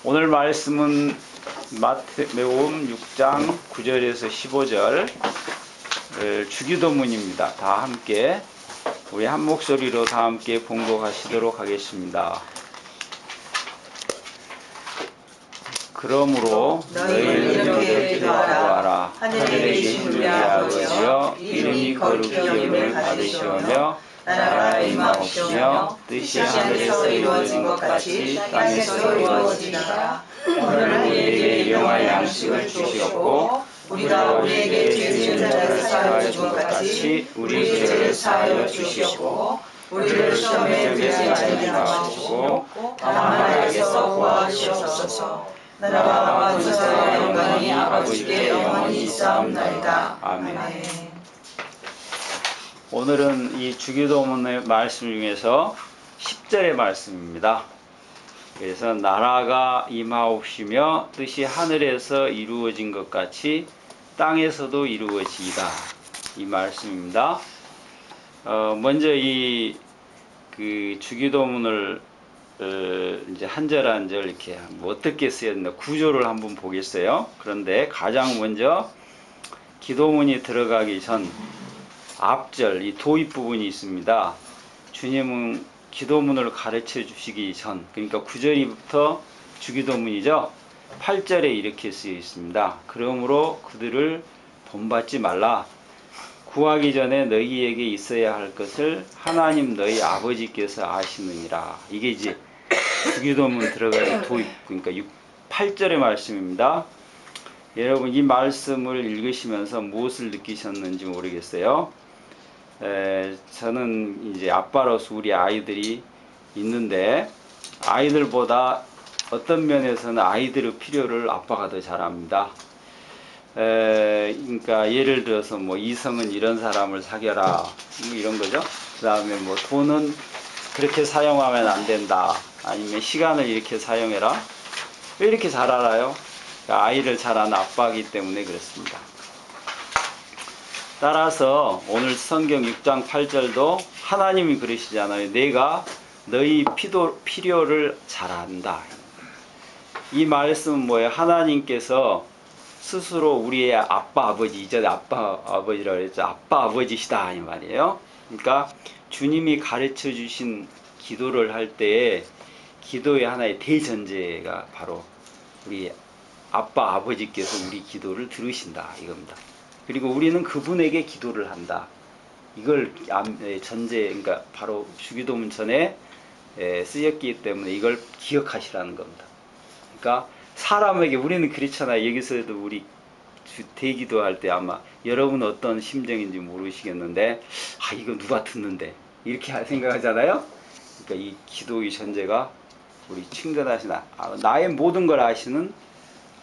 오늘 말씀은 마태복음 6장 9절에서 15절 주기도문입니다. 다 함께 우리 한 목소리로 다 함께 봉독하시도록 하겠습니다. 그러므로 너희는 이렇게 기도하라. 하늘에 계신 우리 아버지여, 이름이 거룩히 여김을 받으시오며 나라가 임하옵시며 뜻이 하늘에서 이루어진 것 같이 땅에서 이루어지리라. 오늘 우리에게 일용할 양식을 주시옵고 우리가 우리에게 죄 지은 자를 사하여 준 것 같이 우리 죄를 사하여 주시옵고 우리를 시험에 들게 하지 마시고 다만 악에서 구하시옵소서. 나라와 권세와 영광이 아버지께 영원히 있사옵나이다. 아멘. 오늘은 이 주기도문의 말씀 중에서 10절의 말씀입니다. 그래서 나라가 임하옵시며 뜻이 하늘에서 이루어진 것 같이 땅에서도 이루어지이다. 이 말씀입니다. 먼저 이 주기도문을 이제 한 절 한 절 이렇게 어떻게 쓰였나 구조를 한번 보겠어요. 그런데 가장 먼저 기도문이 들어가기 전 앞절 이 도입 부분이 있습니다. 주님은 기도문을 가르쳐 주시기 전, 그러니까 9절부터 주기도문이죠. 8절에 이렇게 쓰여 있습니다. 그러므로 그들을 본받지 말라. 구하기 전에 너희에게 있어야 할 것을 하나님 너희 아버지께서 아시느니라. 이게 이제 주기도문 들어가는 도입, 그러니까 8절의 말씀입니다. 여러분 이 말씀을 읽으시면서 무엇을 느끼셨는지 모르겠어요. 저는 이제 아빠로서 우리 아이들이 있는데 아이들보다 어떤 면에서는 아이들의 필요를 아빠가 더 잘 압니다. 그러니까 예를 들어서 뭐 이성은 이런 사람을 사귀어라 뭐 이런 거죠. 그 다음에 뭐 돈은 그렇게 사용하면 안 된다. 아니면 시간을 이렇게 사용해라. 왜 이렇게 잘 알아요? 그러니까 아이를 잘 아는 아빠이기 때문에 그렇습니다. 따라서 오늘 성경 6장 8절도 하나님이 그러시잖아요. 내가 너희 필요를 잘 안다. 이 말씀은 뭐예요? 하나님께서 스스로 우리의 아빠 아버지, 이전에 아빠 아버지라고 했죠. 아빠 아버지시다 이 말이에요. 그러니까 주님이 가르쳐 주신 기도를 할 때에 기도의 하나의 대전제가 바로 우리 아빠 아버지께서 우리 기도를 들으신다 이겁니다. 그리고 우리는 그분에게 기도를 한다. 이걸 전제, 그러니까 바로 주기도문 전에 쓰였기 때문에 이걸 기억하시라는 겁니다. 그러니까 사람에게 우리는 그렇잖아요. 여기서도 우리 대기도할 때 아마 여러분 어떤 심정인지 모르시겠는데 이거 누가 듣는데 이렇게 생각하잖아요. 그러니까 이 기도의 전제가 우리 친근하신 나의 모든 걸 아시는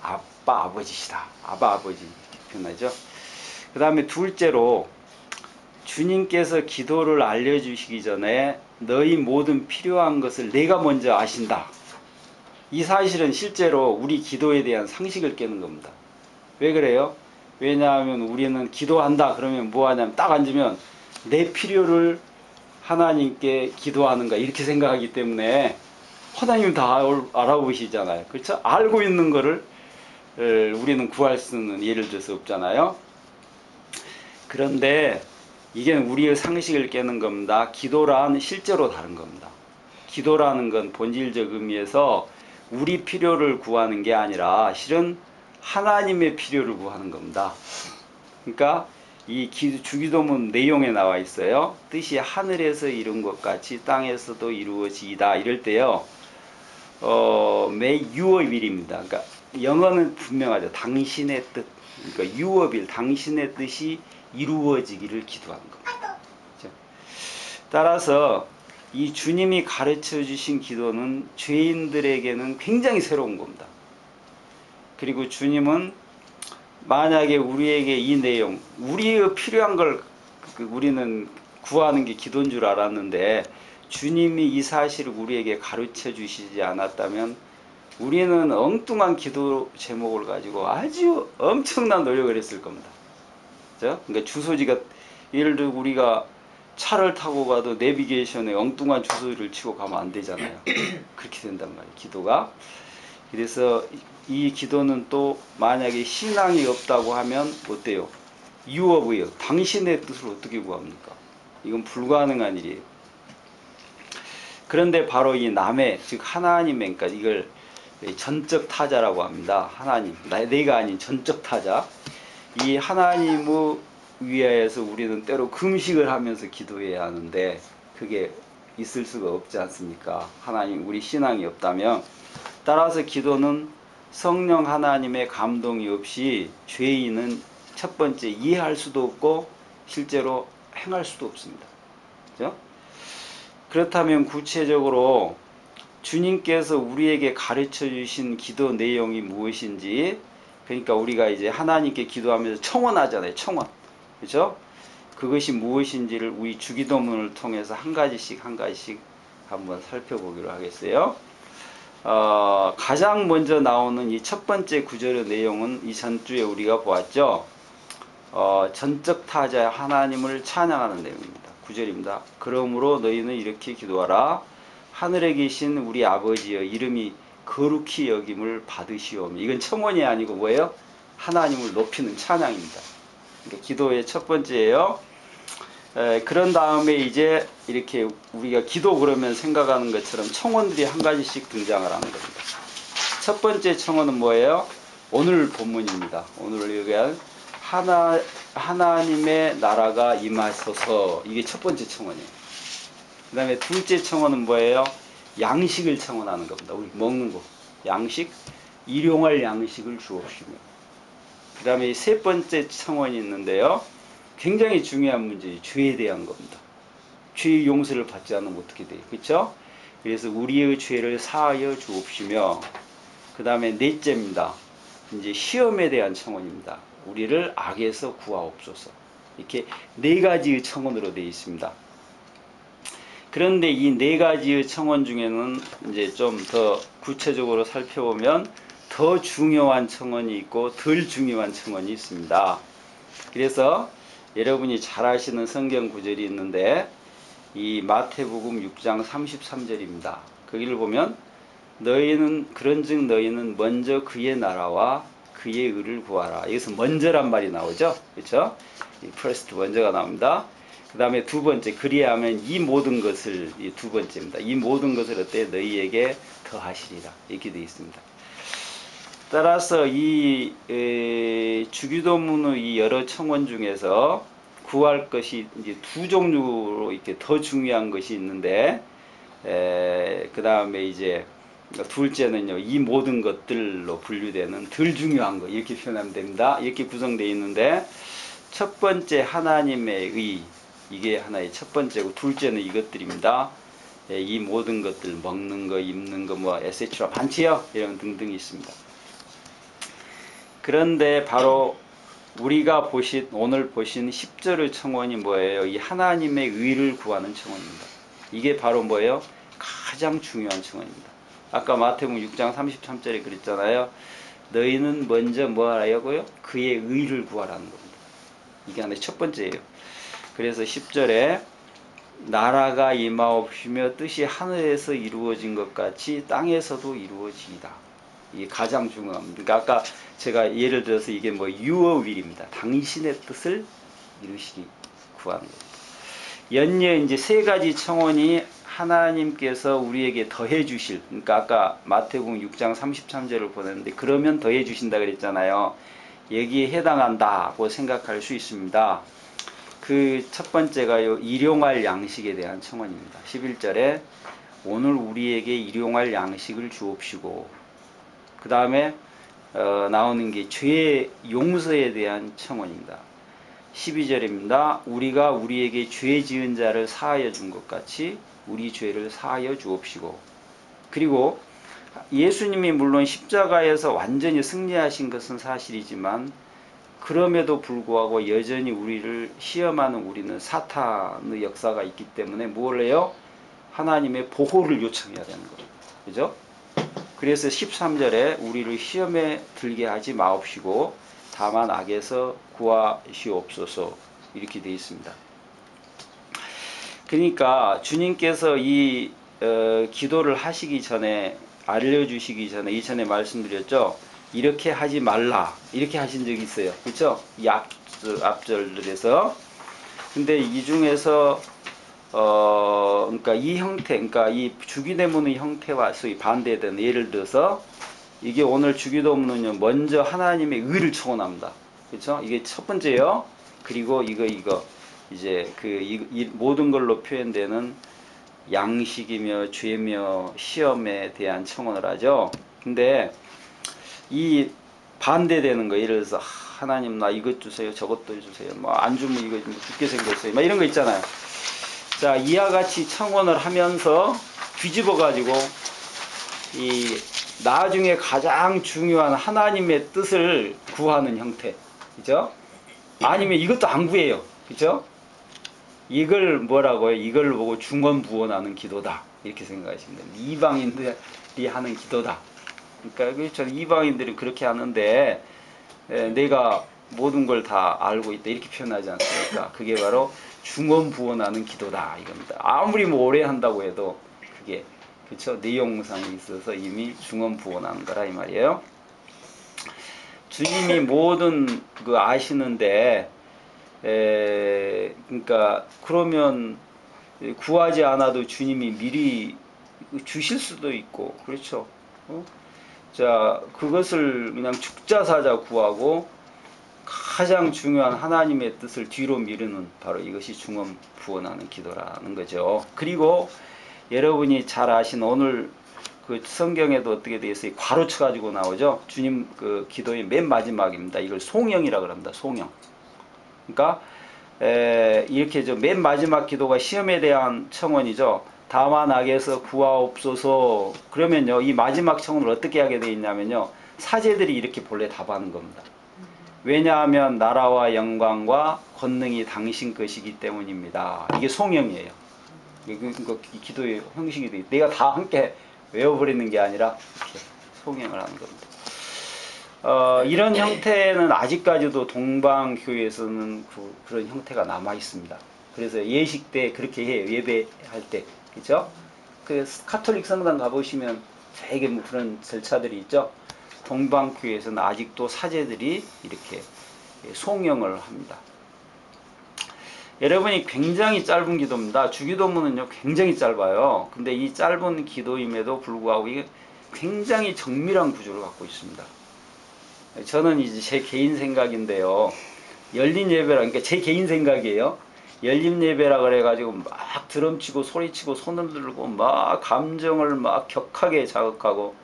아빠 아버지시다. 아바 아버지 표현하죠. 그 다음에 둘째로 주님께서 기도를 알려주시기 전에 너희 모든 필요한 것을 내가 먼저 아신다. 이 사실은 실제로 우리 기도에 대한 상식을 깨는 겁니다. 왜 그래요? 왜냐하면 우리는 기도한다 그러면 뭐 하냐면 딱 앉으면 내 필요를 하나님께 기도하는가 이렇게 생각하기 때문에 하나님 다 알아보시잖아요. 그렇죠? 알고 있는 거를 우리는 구할 수는 예를 들어서 없잖아요. 그런데 이게 우리의 상식을 깨는 겁니다. 기도란 실제로 다른 겁니다. 기도라는 건 본질적 의미에서 우리 필요를 구하는 게 아니라 실은 하나님의 필요를 구하는 겁니다. 그러니까 이 주기도문 내용에 나와 있어요. 뜻이 하늘에서 이룬 것 같이 땅에서도 이루어지이다. 이럴 때요. 매 유업일입니다. 그러니까 영어는 분명하죠. 당신의 뜻. 그러니까 유업일, 당신의 뜻이 이루어지기를 기도하는 겁니다. 그렇죠? 따라서 이 주님이 가르쳐 주신 기도는 죄인들에게는 굉장히 새로운 겁니다. 그리고 주님은 만약에 우리에게 이 내용, 우리의 필요한 걸 우리는 구하는 게 기도인 줄 알았는데 주님이 이 사실을 우리에게 가르쳐 주시지 않았다면 우리는 엉뚱한 기도 제목을 가지고 아주 엄청난 노력을 했을 겁니다. 그렇죠? 그러니까 주소지가 예를 들어 우리가 차를 타고 가도 내비게이션에 엉뚱한 주소를 치고 가면 안 되잖아요. 그렇게 된단 말이에요. 기도가. 그래서 이 기도는 또 만약에 신앙이 없다고 하면 어때요? 유업이요. 당신의 뜻을 어떻게 구합니까? 이건 불가능한 일이에요. 그런데 바로 이 남의, 즉 하나님의, 그러니까 이걸 전적 타자라고 합니다. 하나님, 내가 아닌 전적 타자. 이 하나님을 위하여서 우리는 때로 금식을 하면서 기도해야 하는데 그게 있을 수가 없지 않습니까? 하나님, 우리 신앙이 없다면. 따라서 기도는 성령 하나님의 감동이 없이 죄인은 첫 번째 이해할 수도 없고 실제로 행할 수도 없습니다. 그죠? 그렇다면 구체적으로 주님께서 우리에게 가르쳐 주신 기도 내용이 무엇인지, 그러니까 우리가 이제 하나님께 기도하면서 청원하잖아요. 청원. 그죠? 그것이 무엇인지를 우리 주기도문을 통해서 한 가지씩 한번 살펴보기로 하겠어요. 가장 먼저 나오는 이 첫 번째 구절의 내용은 이 전주에 우리가 보았죠. 전적 타자 하나님을 찬양하는 내용입니다. 9절입니다. 그러므로 너희는 이렇게 기도하라. 하늘에 계신 우리 아버지여, 이름이 거룩히 여김을 받으시오며. 이건 청원이 아니고 뭐예요? 하나님을 높이는 찬양입니다. 그러니까 기도의 첫 번째예요. 그런 다음에 이제 이렇게 우리가 기도 그러면 생각하는 것처럼 청원들이 한 가지씩 등장을 하는 겁니다. 첫 번째 청원은 뭐예요? 오늘 본문입니다. 오늘 얘기한 하나님의 나라가 임하소서. 이게 첫 번째 청원이에요. 그 다음에 둘째 청원은 뭐예요? 양식을 청원하는 겁니다. 우리 먹는 거. 양식, 일용할 양식을 주옵시며. 그 다음에 세 번째 청원이 있는데요. 굉장히 중요한 문제예요. 죄에 대한 겁니다. 죄의 용서를 받지 않으면 어떻게 돼요? 그렇죠? 그래서 우리의 죄를 사하여 주옵시며. 그 다음에 넷째입니다. 이제 시험에 대한 청원입니다. 우리를 악에서 구하옵소서. 이렇게 네 가지의 청원으로 되어 있습니다. 그런데 이 네 가지의 청원 중에는 이제 좀 더 구체적으로 살펴보면 더 중요한 청원이 있고 덜 중요한 청원이 있습니다. 그래서 여러분이 잘 아시는 성경 구절이 있는데 이 마태복음 6장 33절입니다. 거기를 보면 너희는 그런즉 너희는 먼저 그의 나라와 그의 의를 구하라. 여기서 먼저란 말이 나오죠. 그렇죠? 이 first 먼저가 나옵니다. 그 다음에 두 번째, 그리하면 이 모든 것을, 이 두 번째입니다. 이 모든 것을 어때? 너희에게 더하시리라. 이렇게 되어 있습니다. 따라서 이 주기도문의 이 여러 청원 중에서 구할 것이 이제 두 종류로 이렇게 더 중요한 것이 있는데, 그 다음에 이제 둘째는요, 이 모든 것들로 분류되는 덜 중요한 거, 이렇게 표현하면 됩니다. 이렇게 구성되어 있는데, 첫 번째 하나님의 의, 이게 하나의 첫 번째고, 둘째는 이것들입니다. 이 모든 것들, 먹는 거, 입는 거, 뭐 에세트라 많지요, 이런 등등이 있습니다. 그런데 바로 우리가 오늘 보신 10절의 청원이 뭐예요? 이 하나님의 의를 구하는 청원입니다. 이게 바로 뭐예요? 가장 중요한 청원입니다. 아까 마태복음 6장 33절에 그랬잖아요. 너희는 먼저 뭐 하라고요? 그의 의를 구하라는 겁니다. 이게 하나의 첫 번째예요. 그래서 10절에 나라가 임하옵시며 뜻이 하늘에서 이루어진 것 같이 땅에서도 이루어지이다. 이게 가장 중요합니다. 그러니까 아까 제가 예를 들어서 이게 뭐 your will입니다. 당신의 뜻을 이루시기 구하는 겁니다. 연이어 이제 세 가지 청원이 하나님께서 우리에게 더해 주실, 그러니까 아까 마태복음 6장 33절을 보냈는데 그러면 더해 주신다 그랬잖아요. 여기에 해당한다고 생각할 수 있습니다. 그 첫 번째가요, 일용할 양식에 대한 청원입니다. 11절에 오늘 우리에게 일용할 양식을 주옵시고, 그 다음에 나오는 게 죄의 용서에 대한 청원입니다. 12절입니다. 우리가 우리에게 죄 지은 자를 사하여 준 것 같이 우리 죄를 사하여 주옵시고. 그리고 예수님이 물론 십자가에서 완전히 승리하신 것은 사실이지만 그럼에도 불구하고 여전히 우리를 시험하는 우리는 사탄의 역사가 있기 때문에 뭘 해요? 하나님의 보호를 요청해야 되는 거예요. 그죠? 그래서 13절에 우리를 시험에 들게 하지 마옵시고 다만 악에서 구하시옵소서, 이렇게 되어 있습니다. 그러니까 주님께서 이 기도를 하시기 전에 알려주시기 전에 이전에 말씀드렸죠. 이렇게 하지 말라 이렇게 하신 적이 있어요. 그렇죠? 이 앞절들에서. 근데 이 중에서 그러니까 이 형태, 그러니까 이 주기도문의 형태와 소위 반대되는, 예를 들어서 이게 오늘 주기도문은요, 먼저 하나님의 의를 청원합니다. 그렇죠? 이게 첫 번째요. 그리고 이거 이제 이 모든 걸로 표현되는 양식이며 죄며 시험에 대한 청원을 하죠. 근데 이 반대되는 거, 예를 들어서 하나님 나 이것 주세요, 저것도 주세요, 뭐 안 주면 이거 뭐 죽게 생겼어요, 막 이런 거 있잖아요. 자, 이와 같이 청원을 하면서 뒤집어 가지고 이 나중에 가장 중요한 하나님의 뜻을 구하는 형태, 그죠? 아니면 이것도 안 구해요, 그죠? 이걸 뭐라고요? 이걸 보고 중언부언하는 기도다, 이렇게 생각하시면 됩니다. 이방인들이 하는 기도다. 그러니까 그렇죠. 이방인들은 그렇게 하는데 내가 모든 걸 다 알고 있다, 이렇게 표현하지 않습니까? 그게 바로 중언부언하는 기도다, 이겁니다. 아무리 뭐 오래 한다고 해도 그게, 그렇죠, 내용상에 있어서 이미 중언부언하는 거라 이 말이에요. 주님이 모든 그 아시는데 그러니까 그러면 구하지 않아도 주님이 미리 주실 수도 있고, 그렇죠. 자, 그것을 그냥 축자사자 구하고 가장 중요한 하나님의 뜻을 뒤로 미루는, 바로 이것이 중언부언하는 기도라는 거죠. 그리고 여러분이 잘 아신 오늘 그 성경에도 어떻게 되어 있어요? 괄호쳐 가지고 나오죠. 주님 그 기도의 맨 마지막입니다. 이걸 송영이라고 합니다. 송영. 그러니까 이렇게 맨 마지막 기도가 시험에 대한 청원이죠. 다만 악에서 구하옵소서. 그러면요, 이 마지막 청원을 어떻게 하게 되어 있냐면요, 사제들이 이렇게 본래 답하는 겁니다. 왜냐하면 나라와 영광과 권능이 당신 것이기 때문입니다. 이게 송영이에요. 이거 기도의 형식이 돼. 내가 다 함께 외워버리는 게 아니라 이렇게 송영을 하는 겁니다. 이런 형태는 아직까지도 동방교회에서는 그런 형태가 남아 있습니다. 그래서 예식 때 그렇게 해요. 예배할 때, 그렇죠? 그 카톨릭 성당 가보시면 되게 뭐 그런 절차들이 있죠. 동방교회에서는 아직도 사제들이 이렇게 송영을 합니다. 여러분이 굉장히 짧은 기도입니다. 주기도문은요, 굉장히 짧아요. 근데 이 짧은 기도임에도 불구하고 이게 굉장히 정밀한 구조를 갖고 있습니다. 저는 이제 제 개인 생각인데요, 열린 예배라, 그러니까 제 개인 생각이에요. 열린 예배라 그래가지고 막 드럼치고 소리치고 손을 들고 막 감정을 막 격하게 자극하고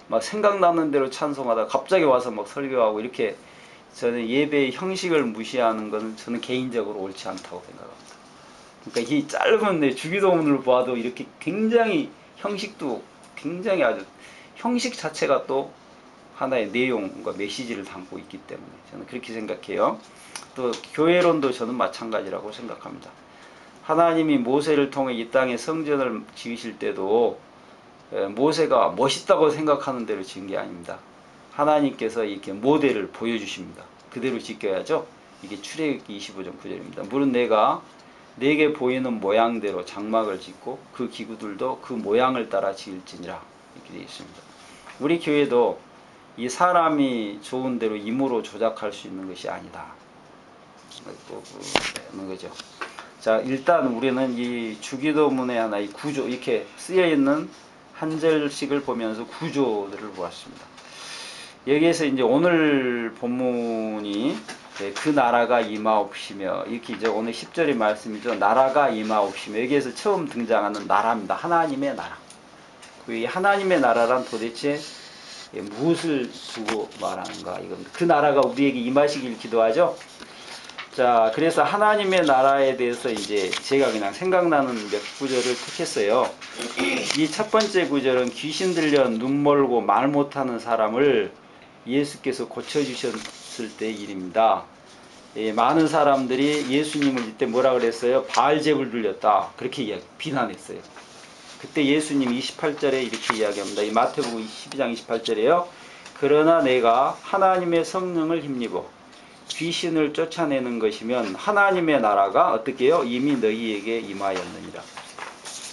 막 생각나는 대로 찬송하다 갑자기 와서 막 설교하고, 이렇게 저는 예배의 형식을 무시하는 것은 저는 개인적으로 옳지 않다고 생각합니다. 그러니까 이 짧은 주기도문을 봐도 이렇게 굉장히 형식도 굉장히 아주 형식 자체가 또 하나의 내용과 메시지를 담고 있기 때문에 저는 그렇게 생각해요. 또 교회론도 저는 마찬가지라고 생각합니다. 하나님이 모세를 통해 이 땅에 성전을 지으실 때도 모세가 멋있다고 생각하는 대로 지은 게 아닙니다. 하나님께서 이렇게 모델을 보여주십니다. 그대로 지켜야죠. 이게 출애굽기 25장 9절입니다. 물은 내가 내게 보이는 모양대로 장막을 짓고 그 기구들도 그 모양을 따라 지을지니라, 이렇게 되어 있습니다. 우리 교회도 이 사람이 좋은 대로 임으로 조작할 수 있는 것이 아니다, 그런 거죠. 자, 일단 우리는 이 주기도문의 하나의 구조, 이렇게 쓰여 있는 한 절씩을 보면서 구조들을 보았습니다. 여기에서 이제 오늘 본문이 그 나라가 임하옵시며, 이렇게 이제 오늘 10절의 말씀이죠. 나라가 임하옵시며, 여기에서 처음 등장하는 나라입니다. 하나님의 나라. 이 하나님의 나라란 도대체 무엇을 두고 말하는가, 이겁니다. 그 나라가 우리에게 임하시길 기도하죠. 자, 그래서 하나님의 나라에 대해서 이제 제가 그냥 생각나는 몇 구절을 택했어요. 이 첫 번째 구절은 귀신 들려 눈 멀고 말 못하는 사람을 예수께서 고쳐주셨을 때의 일입니다. 많은 사람들이 예수님을 이때 뭐라 그랬어요? 바알제불 들렸다, 그렇게 비난했어요. 그때 예수님 28절에 이렇게 이야기합니다. 이 마태복음 12장 28절에요. 그러나 내가 하나님의 성령을 힘입어 귀신을 쫓아내는 것이면 하나님의 나라가 어떻게 해요? 이미 너희에게 임하였느니라.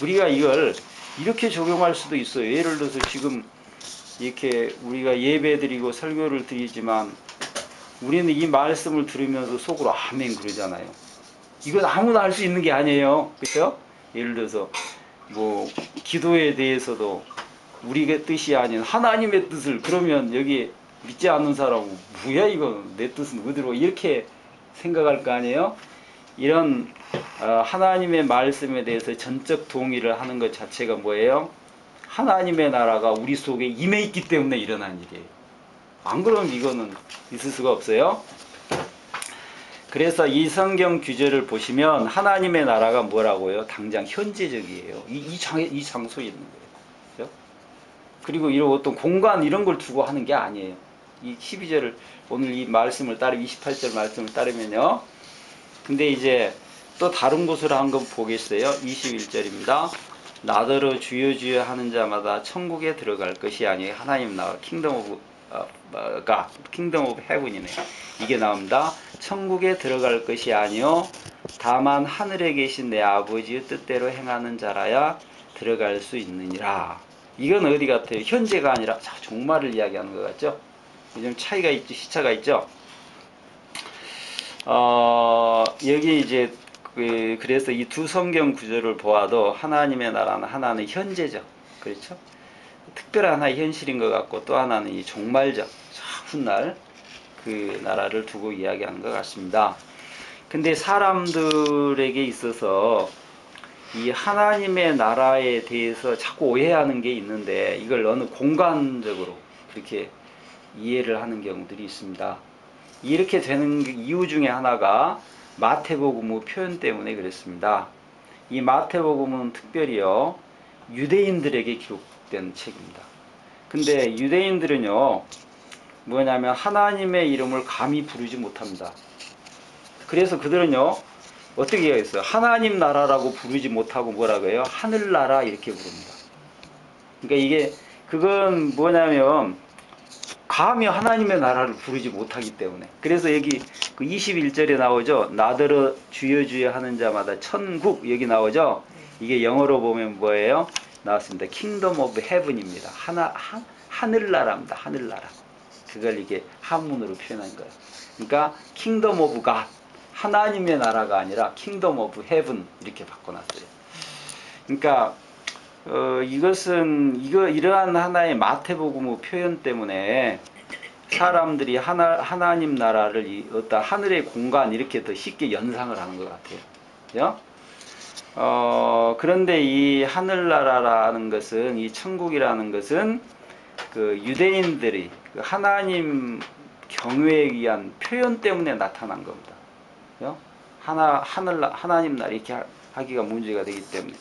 우리가 이걸 이렇게 적용할 수도 있어요. 예를 들어서 지금 이렇게 우리가 예배드리고 설교를 드리지만 우리는 이 말씀을 들으면서 속으로 아멘 그러잖아요. 이건 아무나 할 수 있는 게 아니에요. 그렇죠? 예를 들어서 뭐 기도에 대해서도 우리의 뜻이 아닌 하나님의 뜻을, 그러면 여기 믿지 않는 사람은 뭐야 이거 내 뜻은 어디로, 이렇게 생각할 거 아니에요. 이런 하나님의 말씀에 대해서 전적 동의를 하는 것 자체가 뭐예요? 하나님의 나라가 우리 속에 임해 있기 때문에 일어난 일이에요. 안 그러면 이거는 있을 수가 없어요. 그래서 이 성경 규제를 보시면 하나님의 나라가 뭐라고요? 당장 현재적이에요. 이 장소에 있는 거예요. 그렇죠? 그리고 이런 어떤 공간 이런 걸 두고 하는 게 아니에요. 이 12절을 오늘 이 말씀을 따르 28절 말씀을 따르면요. 근데 이제 또 다른 곳으로 한번 보겠어요. 21절입니다. 나더러 주여 주여 하는 자마다 천국에 들어갈 것이 아니에요. 하나님 나라 킹덤 오브 킹덤 오브 헤븐이네요. 이게 나옵니다. 천국에 들어갈 것이 아니요 다만 하늘에 계신 내 아버지의 뜻대로 행하는 자라야 들어갈 수 있느니라. 이건 어디 같아요? 현재가 아니라 종말을 이야기하는 것 같죠? 좀 차이가 있죠, 시차가 있죠. 여기 이제 그래서 이 두 성경 구절을 보아도 하나님의 나라는 하나는 현재적, 그렇죠? 특별한 하나의 현실인 것 같고, 또 하나는 이 종말적, 훗날 그 나라를 두고 이야기하는 것 같습니다. 근데 사람들에게 있어서 이 하나님의 나라에 대해서 자꾸 오해하는 게 있는데, 이걸 어느 공간적으로 그렇게 이해를 하는 경우들이 있습니다. 이렇게 되는 이유 중에 하나가 마태복음의 표현 때문에 그렇습니다. 이 마태복음은 특별히요 유대인들에게 기록된 책입니다. 근데 유대인들은요 뭐냐면 하나님의 이름을 감히 부르지 못합니다. 그래서 그들은요 어떻게 해야겠어요? 하나님 나라라고 부르지 못하고 뭐라고 해요? 하늘나라 이렇게 부릅니다. 그러니까 이게 그건 뭐냐면 감히 하나님의 나라를 부르지 못하기 때문에. 그래서 여기 그 21절에 나오죠. 나더러 주여 주여 하는 자마다 천국, 여기 나오죠. 이게 영어로 보면 뭐예요? 나왔습니다. Kingdom of Heaven입니다. 하늘나라입니다. 하늘나라. 그걸 이게 한문으로 표현한 거예요. 그러니까 Kingdom of God, 하나님의 나라가 아니라 Kingdom of Heaven 이렇게 바꿔놨어요. 그러니까 이러한 하나의 마태복음의 표현 때문에 사람들이 하나님 나라를 어떤 하늘의 공간 이렇게 더 쉽게 연상을 하는 것 같아요. 그죠? 그런데 이 하늘나라라는 것은, 이 천국이라는 것은 그 유대인들이 그 하나님 경외에 의한 표현 때문에 나타난 겁니다. 그죠? 하나님 나라 이렇게 하기가 문제가 되기 때문에.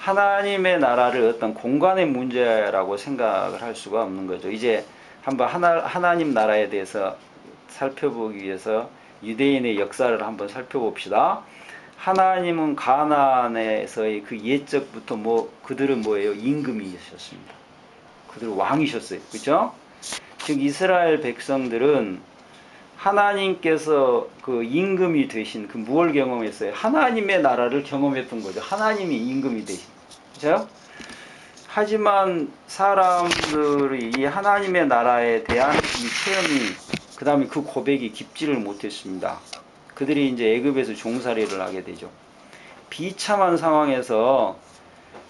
하나님의 나라를 어떤 공간의 문제라고 생각을 할 수가 없는 거죠. 이제 한번 하나님 나라에 대해서 살펴보기 위해서 유대인의 역사를 한번 살펴봅시다. 하나님은 가나안에서의 그 옛적부터 그들은 뭐예요? 임금이셨습니다. 그들은 왕이셨어요. 그렇죠? 즉 이스라엘 백성들은 하나님께서 그 임금이 되신 그 무엇을 경험했어요? 하나님의 나라를 경험했던 거죠. 하나님이 임금이 되신. 그렇죠? 하지만 사람들이 이 하나님의 나라에 대한 이 체험이, 그 다음에 그 고백이 깊지를 못했습니다. 그들이 이제 애굽에서 종살이를 하게 되죠. 비참한 상황에서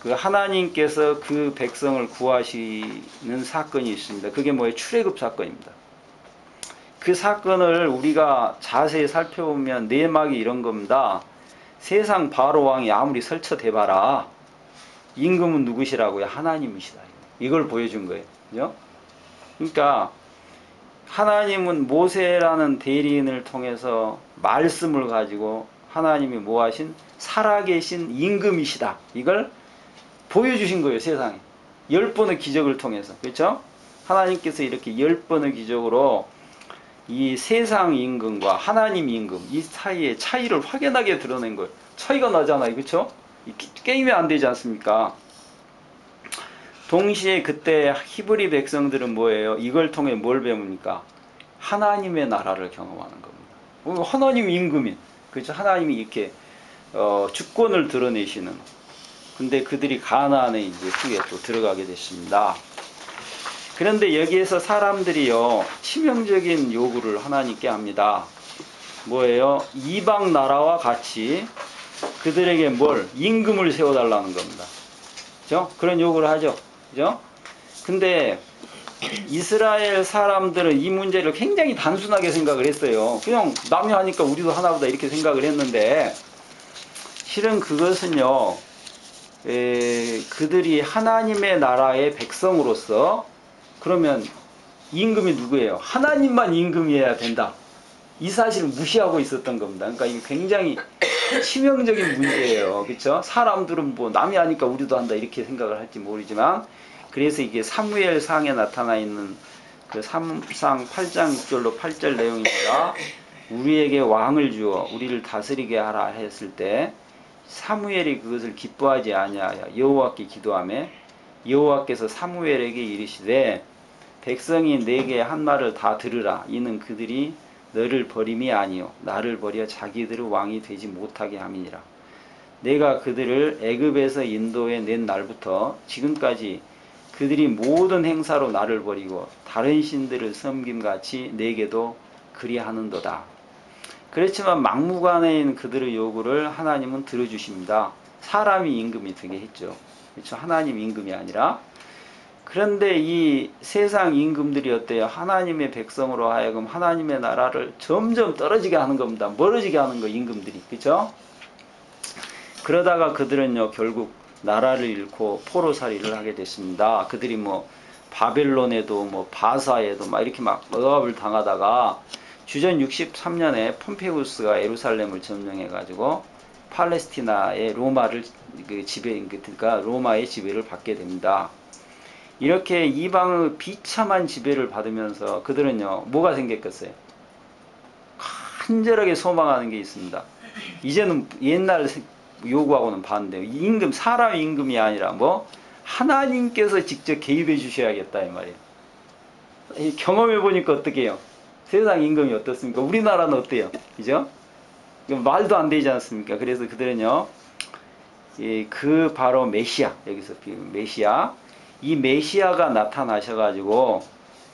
그 하나님께서 그 백성을 구하시는 사건이 있습니다. 그게 뭐예요? 출애굽 사건입니다. 그 사건을 우리가 자세히 살펴보면 내막이 이런 겁니다. 세상 바로 왕이 아무리 설쳐대봐라, 임금은 누구시라고요? 하나님이시다. 이걸 보여준 거예요. 그죠? 그러니까 하나님은 모세라는 대리인을 통해서 말씀을 가지고 하나님이 뭐하신? 살아계신 임금이시다. 이걸 보여주신 거예요. 세상에. 10번의 기적을 통해서. 그렇죠? 하나님께서 이렇게 10번의 기적으로 이 세상 임금과 하나님 임금 이 사이의 차이를 확연하게 드러낸 거예요. 차이가 나잖아요. 그렇죠? 게임이 안 되지 않습니까? 동시에 그때 히브리 백성들은 뭐예요? 이걸 통해 뭘 배웁니까? 하나님의 나라를 경험하는 겁니다. 하나님 임금인, 그렇죠? 하나님이 이렇게 주권을 드러내시는. 근데 그들이 가나안에 이제 후에 또 들어가게 됐습니다. 그런데 여기에서 사람들이요, 치명적인 요구를 하나님께 합니다. 뭐예요? 이방 나라와 같이 그들에게 뭘? 임금을 세워달라는 겁니다. 그죠? 그런 요구를 하죠. 그죠? 근데 이스라엘 사람들은 이 문제를 굉장히 단순하게 생각을 했어요. 그냥 남이 하니까 우리도 하나보다 이렇게 생각을 했는데, 실은 그것은요, 그들이 하나님의 나라의 백성으로서, 그러면 임금이 누구예요? 하나님만 임금이어야 된다. 이 사실을 무시하고 있었던 겁니다. 그러니까 이게 굉장히 치명적인 문제예요. 그렇죠? 사람들은 뭐 남이 하니까 우리도 한다 이렇게 생각을 할지 모르지만, 그래서 이게 사무엘상에 나타나 있는 그 사무상 8장 6절로 8절 내용입니다. 우리에게 왕을 주어 우리를 다스리게 하라 했을 때 사무엘이 그것을 기뻐하지 아니하여 여호와께 기도하며 여호와께서 사무엘에게 이르시되 백성이 내게 한 말을 다 들으라. 이는 그들이 너를 버림이 아니요 나를 버려 자기들의 왕이 되지 못하게 함이니라. 내가 그들을 애굽에서 인도해 낸 날부터 지금까지 그들이 모든 행사로 나를 버리고 다른 신들을 섬김같이 내게도 그리하는도다. 그렇지만 막무가내인 그들의 요구를 하나님은 들어주십니다. 사람이 임금이 되게 했죠. 그렇죠? 하나님 임금이 아니라. 그런데 이 세상 임금들이 어때요? 하나님의 백성으로 하여금 하나님의 나라를 점점 떨어지게 하는 겁니다. 멀어지게 하는 거, 임금들이. 그렇죠? 그러다가 그들은요, 결국 나라를 잃고 포로살이를 하게 됐습니다. 그들이 뭐 바벨론에도 뭐 바사에도 막 이렇게 막 억압을 당하다가 주전 63년에 폼페우스가 예루살렘을 점령해 가지고 팔레스티나의 로마를 그러니까 로마의 지배를 받게 됩니다. 이렇게 이방의 비참한 지배를 받으면서 그들은요, 뭐가 생겼겠어요? 간절하게 소망하는 게 있습니다. 이제는 옛날 요구하고는 반대요. 임금, 사람 임금이 아니라 뭐 하나님께서 직접 개입해 주셔야겠다 이 말이에요. 경험해 보니까 어떻게 해요? 세상 임금이 어떻습니까? 우리나라는 어때요? 그죠? 말도 안 되지 않습니까? 그래서 그들은요, 그 바로 메시아, 여기서 메시아, 이 메시아가 나타나셔가지고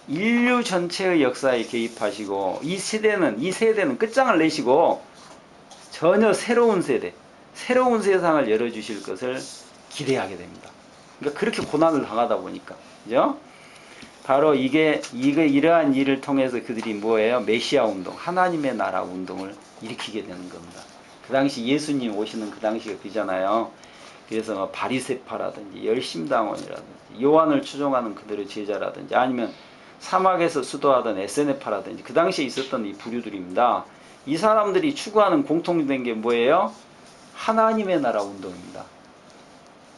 인류 전체의 역사에 개입하시고 이 세대는 끝장을 내시고 전혀 새로운 세대, 새로운 세상을 열어주실 것을 기대하게 됩니다. 그러니까 그렇게 고난을 당하다 보니까, 그죠? 바로 이러한 일을 통해서 그들이 뭐예요? 메시아 운동, 하나님의 나라 운동을 일으키게 되는 겁니다. 그 당시 예수님 오시는 그 당시가 그잖아요. 그래서 뭐 바리새파라든지 열심당원이라든지 요한을 추종하는 그들의 제자라든지 아니면 사막에서 수도하던 에세네파라든지 그 당시에 있었던 이 부류들입니다. 이 사람들이 추구하는 공통된 게 뭐예요? 하나님의 나라 운동입니다.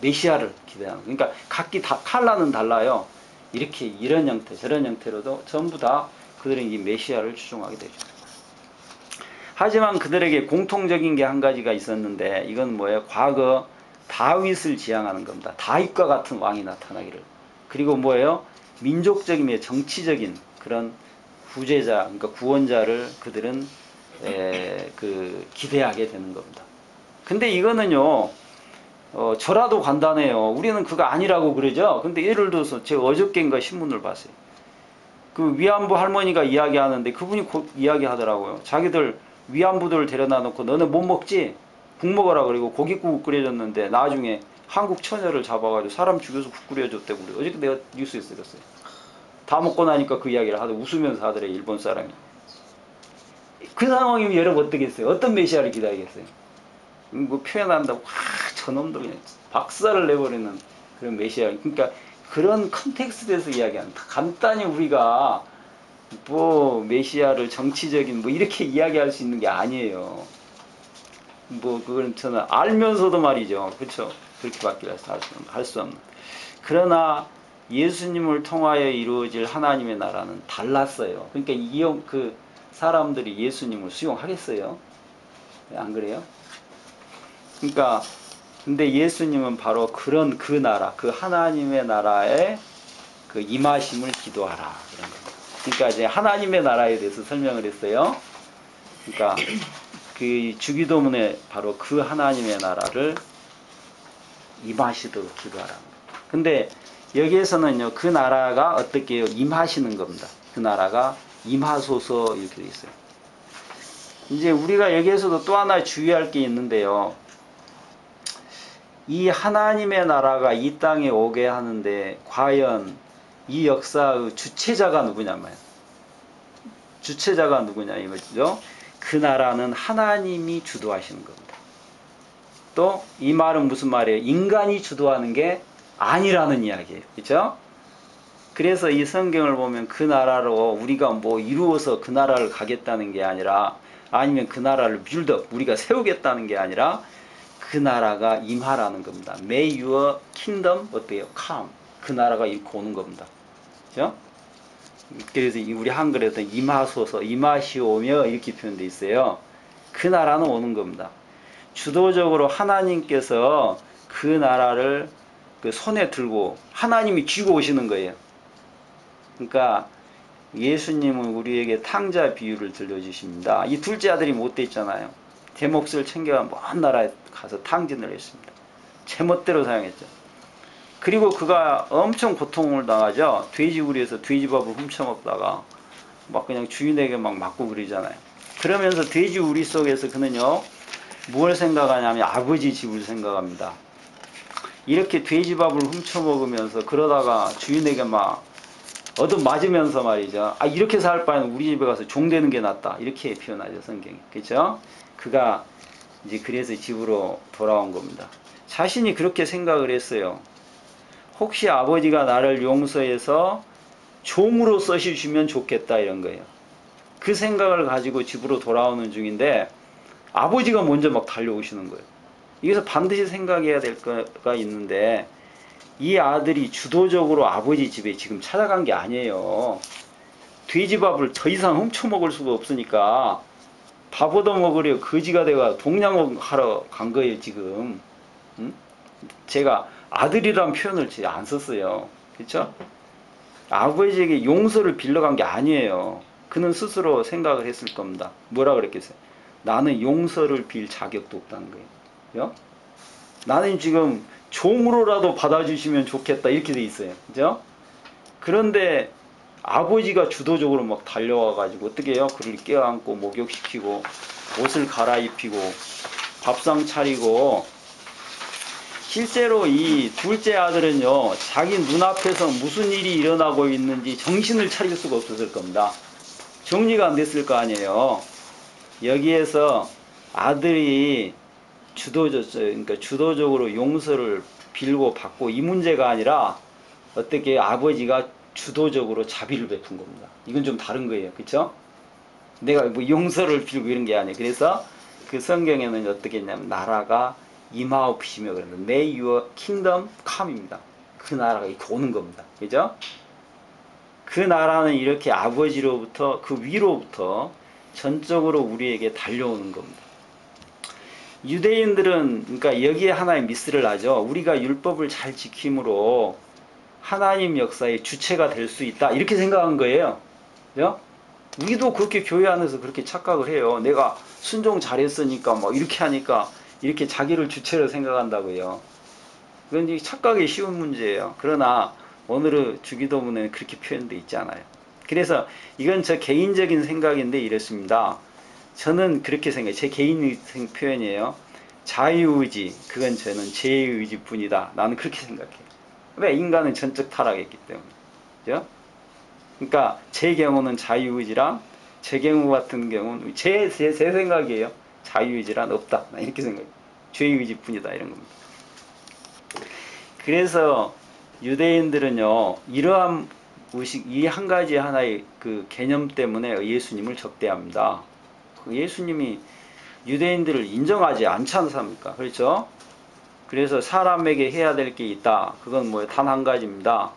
메시아를 기대하는. 그러니까 각기 다 칼라는 달라요. 이렇게 이런 형태 저런 형태로도 전부 다 그들은 이 메시아를 추종하게 되죠. 하지만 그들에게 공통적인 게 한 가지가 있었는데 이건 뭐예요? 과거 다윗을 지향하는 겁니다. 다윗과 같은 왕이 나타나기를. 그리고 뭐예요? 민족적이며 정치적인 그런 구제자, 그러니까 구원자를 그들은 기대하게 되는 겁니다. 근데 이거는요, 저라도 간단해요. 우리는 그거 아니라고 그러죠. 근데 예를 들어서 제가 어저께인가 신문을 봤어요. 그 위안부 할머니가 이야기하는데 그분이 곧 이야기하더라고요. 자기들 위안부들 데려다 놓고 너네 못 먹지? 국 먹어라 그리고 고깃국 끓여줬는데 나중에 한국 처녀를 잡아가지고 사람 죽여서 국 끓여줬대고 그래. 어저께 내가 뉴스에 들었어요. 다 먹고 나니까 그 이야기를 하더 웃으면서 하더래, 일본 사람이. 그 상황이면 여러분 어떻겠어요? 어떤 메시아를 기다리겠어요? 뭐 표현한다고 저놈들 그냥 박살을 내버리는 그런 메시아. 그러니까 그런 컨텍스트에서 이야기하는, 간단히 우리가 뭐 메시아를 정치적인 뭐 이렇게 이야기할 수 있는 게 아니에요. 뭐 그건 저는 알면서도 말이죠. 그렇죠? 그렇게밖에 할 수 없는. 그러나 예수님을 통하여 이루어질 하나님의 나라는 달랐어요. 그러니까 그 사람들이 예수님을 수용하겠어요? 안 그래요? 그러니까 근데 예수님은 바로 그런 그 나라, 그 하나님의 나라의 그 임하심을 기도하라 그런 겁니다. 그러니까 이제 하나님의 나라에 대해서 설명을 했어요. 그러니까 그 주기도문에 바로 그 하나님의 나라를 임하시도록 기도하라. 근데 여기에서는요, 그 나라가 어떻게 해요? 임하시는 겁니다. 그 나라가 임하소서 이렇게 되어 있어요. 이제 우리가 여기에서도 또 하나 주의할 게 있는데요. 이 하나님의 나라가 이 땅에 오게 하는데 과연 이 역사의 주체자가 누구냐 말이에요. 주체자가 누구냐 이거죠. 그 나라는 하나님이 주도하시는 겁니다. 또 이 말은 무슨 말이에요? 인간이 주도하는 게 아니라는 이야기예요. 그렇죠? 그래서 이 성경을 보면 그 나라로 우리가 뭐 이루어서 그 나라를 가겠다는 게 아니라, 아니면 그 나라를 빌드업 우리가 세우겠다는 게 아니라 그 나라가 임하라는 겁니다. May your kingdom 어때요? Come. 그 나라가 이렇게 오는 겁니다. 그렇죠? 그래서 우리 한글에서 임하소서, 임하시오며 이렇게 표현되어 있어요. 그 나라는 오는 겁니다. 주도적으로 하나님께서 그 나라를 그 손에 들고 하나님이 쥐고 오시는 거예요. 그러니까 예수님은 우리에게 탕자 비유를 들려주십니다. 이 둘째 아들이 못돼 있잖아요. 제 몫을 챙겨가 먼 나라에 가서 탕진을 했습니다. 제멋대로 사용했죠. 그리고 그가 엄청 고통을 당하죠. 돼지우리에서 돼지밥을 훔쳐먹다가 막 그냥 주인에게 막 맞고 그러잖아요. 그러면서 돼지우리 속에서 그는요, 뭘 생각하냐면 아버지 집을 생각합니다. 이렇게 돼지밥을 훔쳐먹으면서 그러다가 주인에게 막 얻어맞으면서 말이죠. 아, 이렇게 살 바에는 우리 집에 가서 종 되는 게 낫다. 이렇게 표현하죠, 성경이. 그렇죠? 그가 이제 그래서 집으로 돌아온 겁니다. 자신이 그렇게 생각을 했어요. 혹시 아버지가 나를 용서해서 종으로 써주시면 좋겠다 이런 거예요. 그 생각을 가지고 집으로 돌아오는 중인데 아버지가 먼저 막 달려오시는 거예요. 여기서 반드시 생각해야 될 거가 있는데, 이 아들이 주도적으로 아버지 집에 지금 찾아간 게 아니에요. 돼지밥을 더 이상 훔쳐먹을 수가 없으니까 밥 얻어먹으려 거지가 돼가 동냥하러 간 거예요 지금. 응? 제가 아들이란 표현을 안 썼어요. 그렇죠? 아버지에게 용서를 빌려간 게 아니에요. 그는 스스로 생각을 했을 겁니다. 뭐라 그랬겠어요? 나는 용서를 빌 자격도 없다는 거예요. 그죠? 나는 지금 종으로라도 받아주시면 좋겠다 이렇게 돼 있어요. 그죠? 그런데 아버지가 주도적으로 막 달려와 가지고 어떻게 해요? 그를 껴안고 목욕시키고 옷을 갈아입히고 밥상 차리고, 실제로 이 둘째 아들은요, 자기 눈앞에서 무슨 일이 일어나고 있는지 정신을 차릴 수가 없었을 겁니다. 정리가 안 됐을 거 아니에요. 여기에서 아들이 그러니까 주도적으로 용서를 빌고 받고 이 문제가 아니라 어떻게 아버지가 주도적으로 자비를 베푼 겁니다. 이건 좀 다른 거예요. 그렇죠? 내가 뭐 용서를 빌고 이런 게 아니에요. 그래서 그 성경에는 어떻게 했냐면 나라가 임하옵시며 그런다. May your kingdom come입니다. 그 나라가 이렇게 오는 겁니다. 그죠? 그 나라는 이렇게 아버지로부터 그 위로부터 전적으로 우리에게 달려오는 겁니다. 유대인들은 그러니까 여기에 하나의 미스를 하죠. 우리가 율법을 잘 지킴으로 하나님 역사의 주체가 될 수 있다 이렇게 생각한 거예요. 그죠? 우리도 그렇게 교회 안에서 그렇게 착각을 해요. 내가 순종 잘했으니까 뭐 이렇게 하니까 이렇게 자기를 주체로 생각한다고요. 그건 착각이 쉬운 문제예요. 그러나 오늘의 주기도문에는 그렇게 표현되어 있지 않아요. 그래서 이건 저 개인적인 생각인데 이렇습니다. 저는 그렇게 생각해요. 제 개인 표현이에요. 자유의지, 그건 저는 제 의지뿐이다. 나는 그렇게 생각해요. 왜? 인간은 전적 타락했기 때문에. 그죠? 그러니까 제 경우는 자유의지랑, 제 경우 같은 경우는 제 생각이에요. 자유의지란 없다. 나 이렇게 생각해요. 죄의 의지뿐이다. 이런 겁니다. 그래서 유대인들은요, 이러한 의식, 이 한 가지 하나의 그 개념 때문에 예수님을 적대합니다. 예수님이 유대인들을 인정하지 않지 않습니까? 그렇죠? 그래서 사람에게 해야 될 게 있다. 그건 뭐예요? 단 한 가지입니다.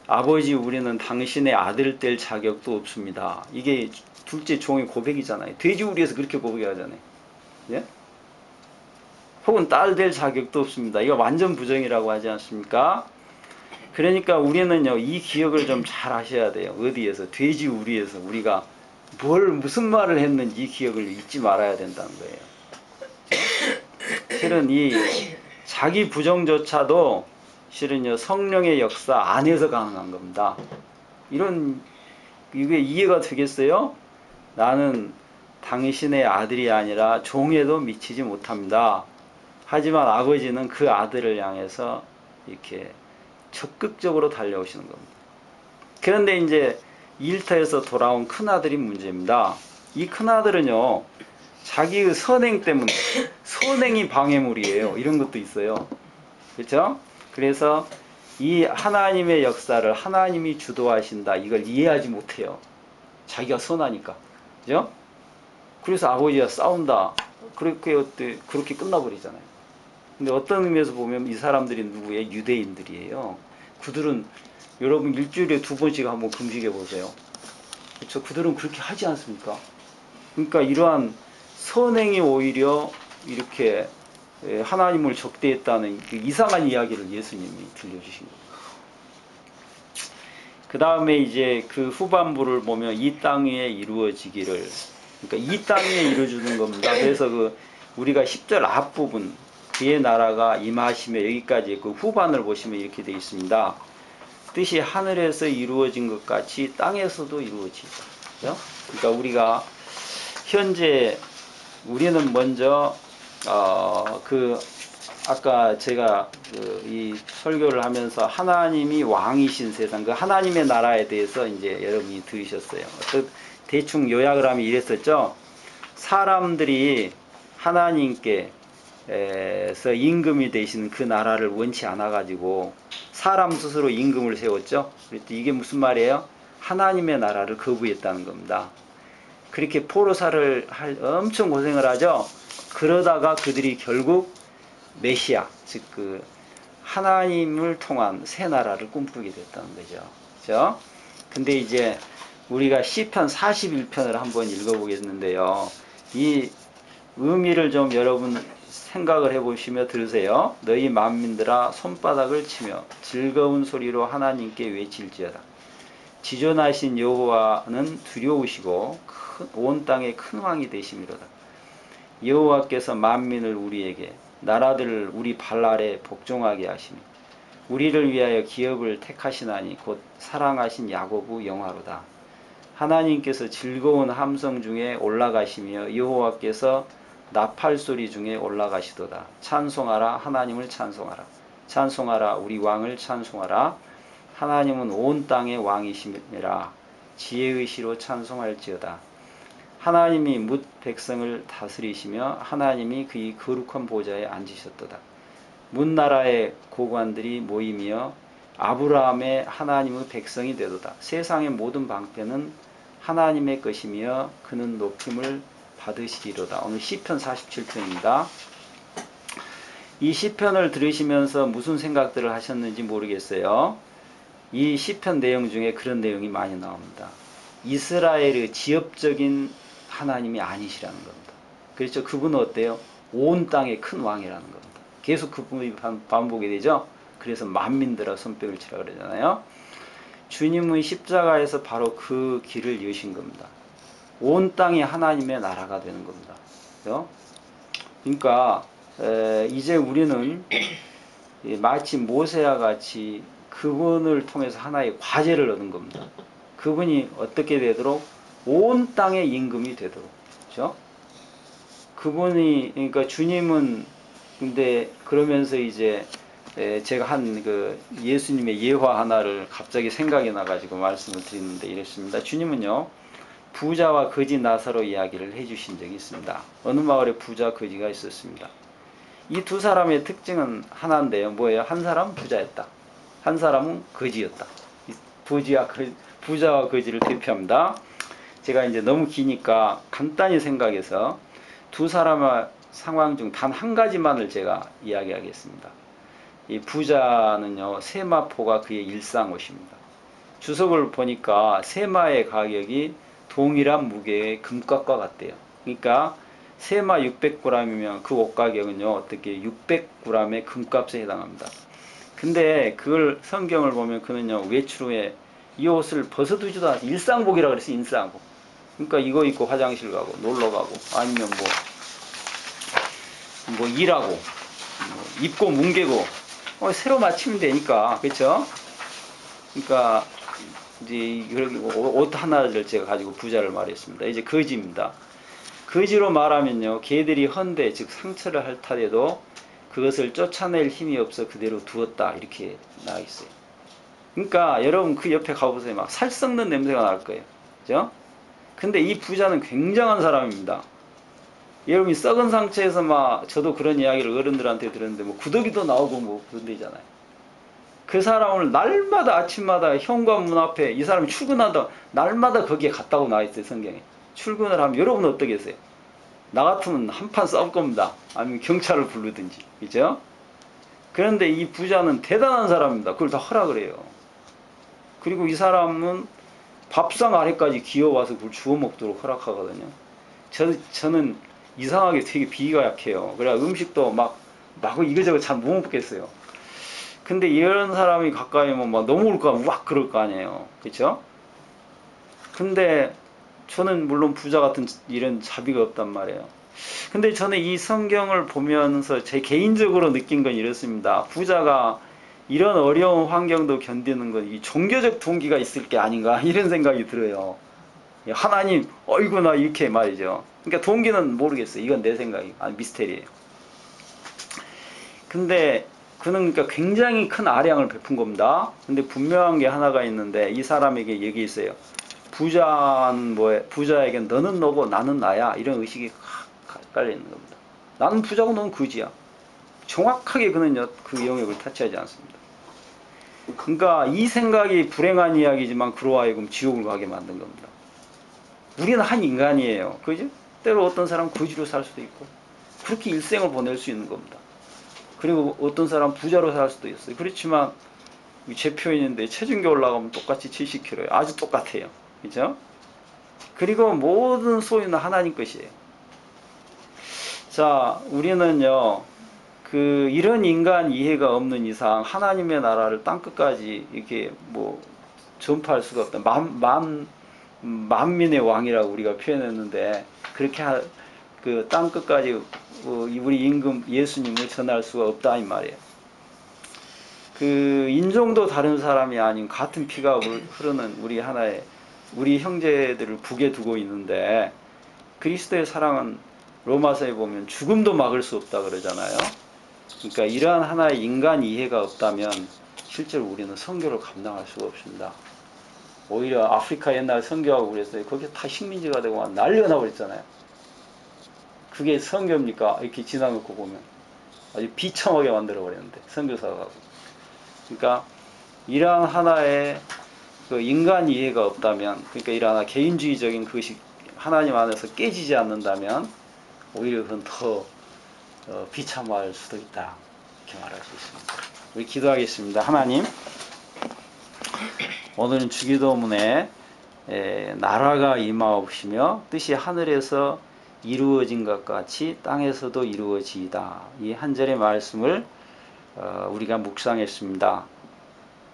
아버지, 우리는 당신의 아들 될 자격도 없습니다. 이게 둘째 종의 고백이잖아요. 돼지우리에서 그렇게 고백하잖아요. 예? 혹은 딸 될 자격도 없습니다. 이거 완전 부정이라고 하지 않습니까? 그러니까 우리는요, 이 기억을 좀 잘 하셔야 돼요. 어디에서? 돼지우리에서 우리가 무슨 말을 했는지 이 기억을 잊지 말아야 된다는 거예요. 실은 이 자기 부정조차도 실은요 성령의 역사 안에서 가능한 겁니다. 이게 이해가 되겠어요? 나는 당신의 아들이 아니라 종에도 미치지 못합니다. 하지만 아버지는 그 아들을 향해서 이렇게 적극적으로 달려오시는 겁니다. 그런데 이제 일터에서 돌아온 큰아들이 문제입니다. 이 큰아들은요 자기의 선행 때문에, 선행이 방해물이에요. 이런 것도 있어요. 그렇죠? 그래서 이 하나님의 역사를 하나님이 주도하신다, 이걸 이해하지 못해요. 자기가 선하니까. 그죠? 그래서 아버지와 싸운다. 그렇게 끝나버리잖아요. 근데 어떤 의미에서 보면 이 사람들이 누구예요? 유대인들이에요. 그들은, 여러분 일주일에 2번씩 한번 금식해 보세요. 그렇죠? 그들은 그렇게 하지 않습니까? 그러니까 이러한 선행이 오히려 이렇게 하나님을 적대했다는 이상한 이야기를 예수님이 들려주신 거예요. 그 다음에 이제 그 후반부를 보면 이 땅 위에 이루어지기를, 그러니까 이 땅 위에 이루어주는 겁니다. 그래서 우리가 10절 앞부분 그의 나라가 임하시며, 여기까지 그 후반을 보시면 이렇게 되어 있습니다. 뜻이 하늘에서 이루어진 것 같이 땅에서도 이루어지다. 그러니까 우리가 현재 우리는 먼저 아까 제가 이 설교를 하면서 하나님이 왕이신 세상, 그 하나님의 나라에 대해서 이제 여러분이 들으셨어요. 대충 요약을 하면 이랬었죠. 사람들이 하나님께서 임금이 되신 그 나라를 원치 않아 가지고 사람 스스로 임금을 세웠죠. 그랬더니 이게 무슨 말이에요? 하나님의 나라를 거부했다는 겁니다. 그렇게 포로살을 엄청 고생을 하죠. 그러다가 그들이 결국 메시아, 즉 하나님을 통한 새 나라를 꿈꾸게 됐다는 거죠. 그죠? 근데 이제 우리가 시편 41편을 한번 읽어보겠는데요. 이 의미를 좀 여러분 생각을 해보시며 들으세요. 너희 만민들아 손바닥을 치며 즐거운 소리로 하나님께 외칠지어다. 지존하신 여호와는 두려우시고 온 땅의 큰 왕이 되심이로다. 여호와께서 만민을 우리에게, 나라들을 우리 발 아래 복종하게 하시며 우리를 위하여 기업을 택하시나니 곧 사랑하신 야고보 영화로다. 하나님께서 즐거운 함성 중에 올라가시며 여호와께서 나팔소리 중에 올라가시도다. 찬송하라, 하나님을 찬송하라. 찬송하라, 우리 왕을 찬송하라. 하나님은 온 땅의 왕이심이라. 지혜의 시로 찬송할지어다. 하나님이 뭇 백성을 다스리시며 하나님이 그의 거룩한 보좌에 앉으셨도다. 문나라의 고관들이 모이며 아브라함의 하나님의 백성이 되도다. 세상의 모든 방패는 하나님의 것이며 그는 높임을 받으시리로다. 오늘 시편 47편입니다. 이 시편을 들으시면서 무슨 생각들을 하셨는지 모르겠어요. 이 시편 내용 중에 그런 내용이 많이 나옵니다. 이스라엘의 지역적인 하나님이 아니시라는 겁니다. 그렇죠? 그분은 어때요? 온 땅의 큰 왕이라는 겁니다. 계속 그분이 반복이 되죠? 그래서 만민들아 손뼉을 치라 그러잖아요. 주님의 십자가에서 바로 그 길을 여신 겁니다. 온 땅이 하나님의 나라가 되는 겁니다. 그렇죠? 그러니까 이제 우리는 마치 모세와 같이 그분을 통해서 하나의 과제를 얻은 겁니다. 그분이 어떻게 되도록? 온 땅의 임금이 되도록. 그렇죠? 그분이, 그러니까 주님은, 근데 그러면서 이제 제가 한 예수님의 예화 하나를 갑자기 생각이 나가지고 말씀을 드리는데 이랬습니다. 주님은요, 부자와 거지 나사로 이야기를 해주신 적이 있습니다. 어느 마을에 부자 거지가 있었습니다. 이 두 사람의 특징은 하나인데요. 뭐예요? 한 사람은 부자였다. 한 사람은 거지였다. 부자와 거지를 대표합니다. 제가 이제 너무 기니까 간단히 생각해서 두 사람의 상황 중 단 한 가지만을 제가 이야기하겠습니다. 이 부자는요, 세마포가 그의 일상옷입니다. 주석을 보니까 세마의 가격이 동일한 무게의 금값과 같대요. 그러니까 세마 600g이면 그 옷 가격은요, 어떻게 600g의 금값에 해당합니다. 근데 그걸 성경을 보면 그는요, 외출 후에 이 옷을 벗어두지도 않아요. 일상복이라고 그랬어요. 일상복. 그러니까 이거 입고 화장실 가고 놀러 가고 아니면 뭐 일하고 입고 뭉개고 새로 맞추면 되니까, 그렇죠? 그러니까 이제 옷 하나를 제가 가지고 부자를 말했습니다. 이제 거지입니다. 거지로 말하면요, 개들이 헌데 즉 상처를 핥아대도 그것을 쫓아낼 힘이 없어 그대로 두었다 이렇게 나와 있어요. 그러니까 여러분 그 옆에 가보세요. 막 살 썩는 냄새가 날 거예요. 그죠? 근데 이 부자는 굉장한 사람입니다. 여러분이 썩은 상처에서 막 저도 그런 이야기를 어른들한테 들었는데 뭐 구더기도 나오고 뭐 그런 데잖아요. 그 사람을 날마다 아침마다 현관문 앞에 이 사람이 출근한다 날마다 거기에 갔다고 나와 있어요. 성경에. 출근을 하면 여러분은 어떻겠어요? 나 같으면 한판 싸울 겁니다. 아니면 경찰을 부르든지. 그죠? 그런데 이 부자는 대단한 사람입니다. 그걸 다 허락을 해요. 그리고 이 사람은 밥상 아래까지 기어와서 그걸 주워 먹도록 허락하거든요. 저는 이상하게 되게 비위가 약해요. 그래 음식도 막 이거저거 잘 못 먹겠어요. 근데 이런 사람이 가까이 오면 막 넘어올까 막 그럴 거 아니에요. 그쵸? 근데 저는 물론 부자 같은 이런 자비가 없단 말이에요. 근데 저는 이 성경을 보면서 제 개인적으로 느낀 건 이렇습니다. 부자가 이런 어려운 환경도 견디는 건 이 종교적 동기가 있을 게 아닌가 이런 생각이 들어요. 하나님, 어이구 나 이렇게 말이죠. 그러니까 동기는 모르겠어요. 이건 내 생각이 미스테리예요. 근데 그는 그러니까 굉장히 큰 아량을 베푼 겁니다. 근데 분명한 게 하나가 있는데 이 사람에게 얘기 있어요. 부자는 뭐에 부자에게 너는 너고 나는 나야 이런 의식이 깔려 있는 겁니다. 나는 부자고 너는 거지야. 정확하게 그는 그 영역을 타치하지 않습니다. 그러니까 이 생각이 불행한 이야기지만 그로 하여금 지옥을 가게 만든 겁니다. 우리는 한 인간이에요. 그죠? 때로 어떤 사람은 거지로 살 수도 있고 그렇게 일생을 보낼 수 있는 겁니다. 그리고 어떤 사람 부자로 살 수도 있어요. 그렇지만 제 표현인데 체중계 올라가면 똑같이 70kg예요. 아주 똑같아요. 그죠? 그리고 모든 소유는 하나님 것이에요. 자, 우리는요, 이런 인간 이해가 없는 이상 하나님의 나라를 땅끝까지 이렇게 뭐 전파할 수가 없다. 만민의 왕이라고 우리가 표현했는데 그렇게 그 땅끝까지 우리 임금 예수님을 전할 수가 없다 이 말이에요. 그 인종도 다른 사람이 아닌 같은 피가 흐르는 우리 형제들을 북에 두고 있는데 그리스도의 사랑은 로마서에 보면 죽음도 막을 수 없다 그러잖아요. 그러니까 이러한 하나의 인간 이해가 없다면 실제로 우리는 선교를 감당할 수가 없습니다. 오히려 아프리카 옛날 선교하고 그랬어요. 거기 다 식민지가 되고 난리가 나버렸잖아요. 그게 선교입니까? 이렇게 지나놓고 보면 아주 비참하게 만들어버렸는데 선교사가. 그러니까 이러한 하나의 그 인간 이해가 없다면, 그러니까 이러한 개인주의적인 그것이 하나님 안에서 깨지지 않는다면 오히려 그건 더 비참할 수도 있다 이렇게 말할 수 있습니다. 우리 기도하겠습니다. 하나님, 오늘은 주기도문에 나라가 임하옵시며 뜻이 하늘에서 이루어진 것 같이 땅에서도 이루어지이다. 이 한 절의 말씀을 우리가 묵상했습니다.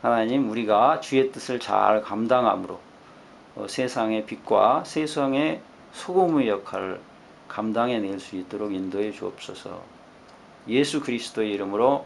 하나님, 우리가 주의 뜻을 잘 감당함으로 세상의 빛과 세상의 소금의 역할을 감당해낼 수 있도록 인도해 주옵소서. 예수 그리스도의 이름으로